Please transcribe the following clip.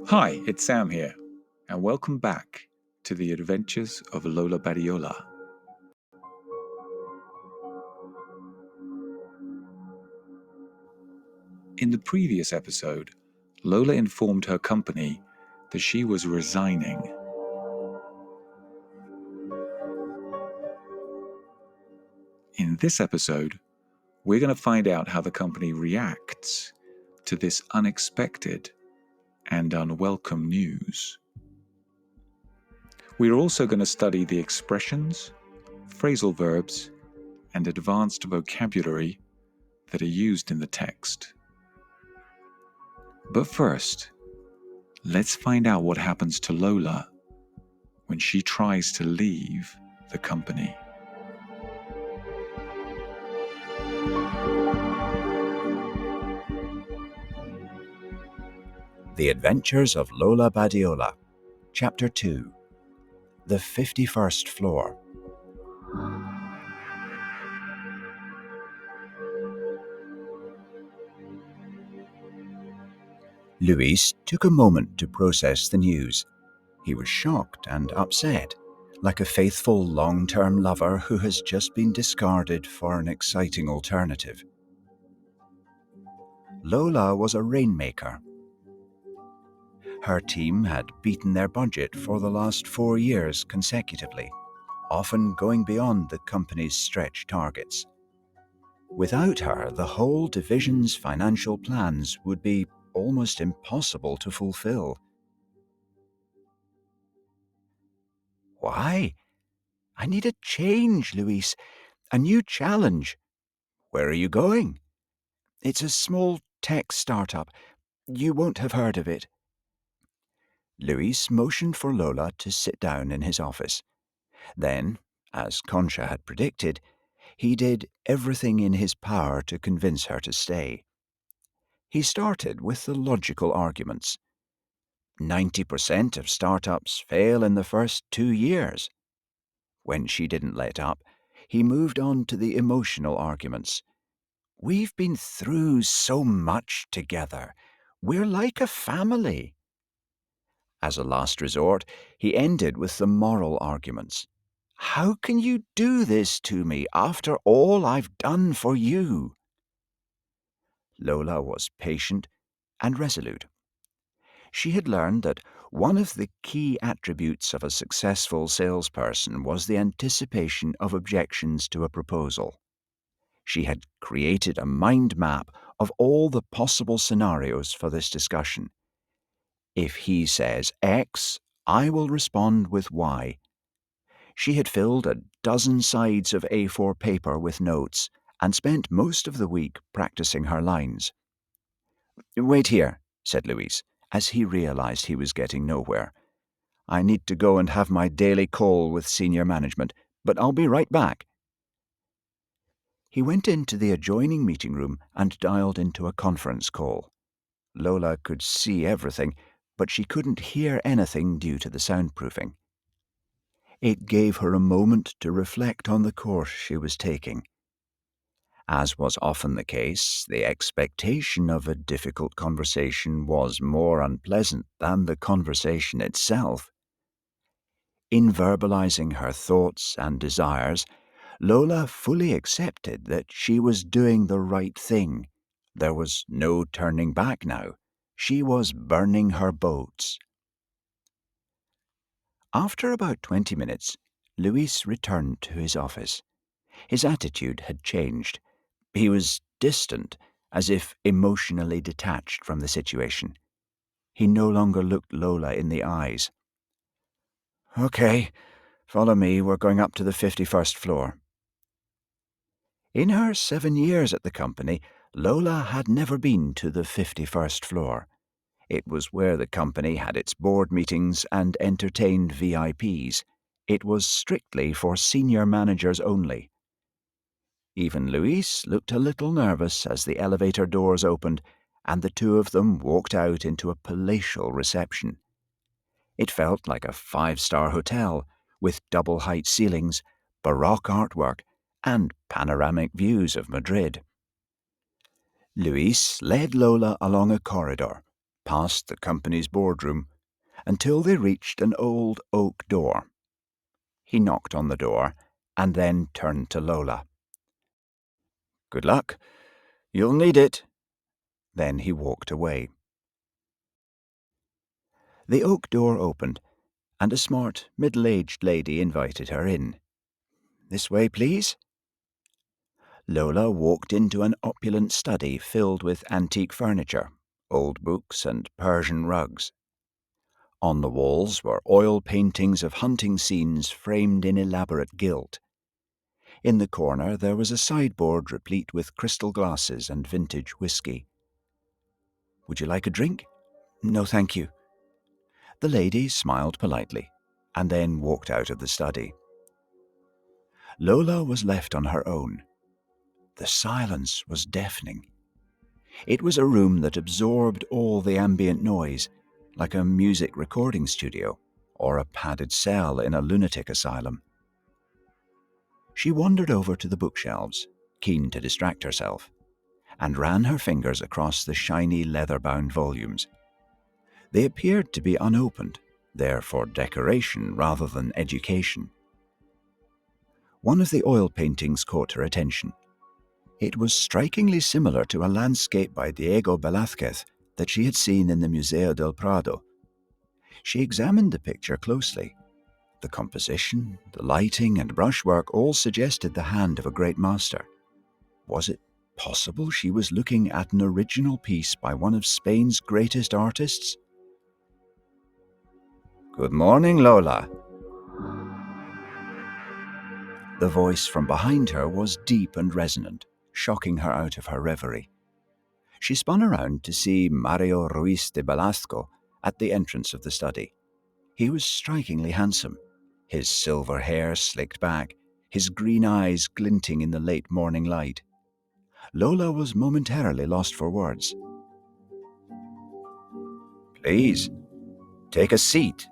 Hi, it's Sam here, and welcome back to the Adventures of Lola Badiola. In the previous episode, Lola informed her company that she was resigning. In this episode, we're going to find out how the company reacts to this unexpected and unwelcome news. We're also going to study the expressions, phrasal verbs, and advanced vocabulary that are used in the text. But first, let's find out what happens to Lola when she tries to leave the company. The Adventures of Lola Badiola, Chapter 2, The 51st Floor. Luis took a moment to process the news. He was shocked and upset, like a faithful long-term lover who has just been discarded for an exciting alternative. Lola was a rainmaker. Her team had beaten their budget for the last 4 years consecutively, often going beyond the company's stretch targets. Without her, the whole division's financial plans would be almost impossible to fulfill. Why? I need a change, Luis. A new challenge. Where are you going? It's a small tech startup. You won't have heard of it. Luis motioned for Lola to sit down in his office. Then, as Concha had predicted, he did everything in his power to convince her to stay. He started with the logical arguments. 90% of startups fail in the first 2 years. When she didn't let up, he moved on to the emotional arguments. We've been through so much together. We're like a family. As a last resort, he ended with the moral arguments. How can you do this to me after all I've done for you? Lola was patient and resolute. She had learned that one of the key attributes of a successful salesperson was the anticipation of objections to a proposal. She had created a mind map of all the possible scenarios for this discussion. If he says X, I will respond with Y. She had filled a dozen sides of A4 paper with notes and spent most of the week practicing her lines. Wait here, said Luis, as he realized he was getting nowhere. I need to go and have my daily call with senior management, but I'll be right back. He went into the adjoining meeting room and dialed into a conference call. Lola could see everything, but she couldn't hear anything due to the soundproofing. It gave her a moment to reflect on the course she was taking. As was often the case, the expectation of a difficult conversation was more unpleasant than the conversation itself. In verbalizing her thoughts and desires, Lola fully accepted that she was doing the right thing. There was no turning back now. She was burning her boats. After about 20 minutes, Luis returned to his office. His attitude had changed. He was distant, as if emotionally detached from the situation. He no longer looked Lola in the eyes. Okay, follow me. We're going up to the 51st floor. In her 7 years at the company, Lola had never been to the 51st floor. It was where the company had its board meetings and entertained VIPs. It was strictly for senior managers only. Even Luis looked a little nervous as the elevator doors opened and the two of them walked out into a palatial reception. It felt like a 5-star hotel, with double-height ceilings, baroque artwork, and panoramic views of Madrid. Luis led Lola along a corridor, past the company's boardroom, until they reached an old oak door. He knocked on the door and then turned to Lola. "Good luck. You'll need it." Then he walked away. The oak door opened, and a smart, middle-aged lady invited her in. "This way, please." Lola walked into an opulent study filled with antique furniture, old books, and Persian rugs. On the walls were oil paintings of hunting scenes framed in elaborate gilt. In the corner there was a sideboard replete with crystal glasses and vintage whisky. "Would you like a drink?" "No, thank you." The lady smiled politely, and then walked out of the study. Lola was left on her own. The silence was deafening. It was a room that absorbed all the ambient noise, like a music recording studio or a padded cell in a lunatic asylum. She wandered over to the bookshelves, keen to distract herself, and ran her fingers across the shiny leather-bound volumes. They appeared to be unopened, there for decoration rather than education. One of the oil paintings caught her attention. It was strikingly similar to a landscape by Diego Velázquez that she had seen in the Museo del Prado. She examined the picture closely. The composition, the lighting, and brushwork all suggested the hand of a great master. Was it possible she was looking at an original piece by one of Spain's greatest artists? "Good morning, Lola." The voice from behind her was deep and resonant, shocking her out of her reverie. She spun around to see Mario Ruiz de Velasco at the entrance of the study. He was strikingly handsome, his silver hair slicked back, his green eyes glinting in the late morning light. Lola was momentarily lost for words. "Please, take a seat,"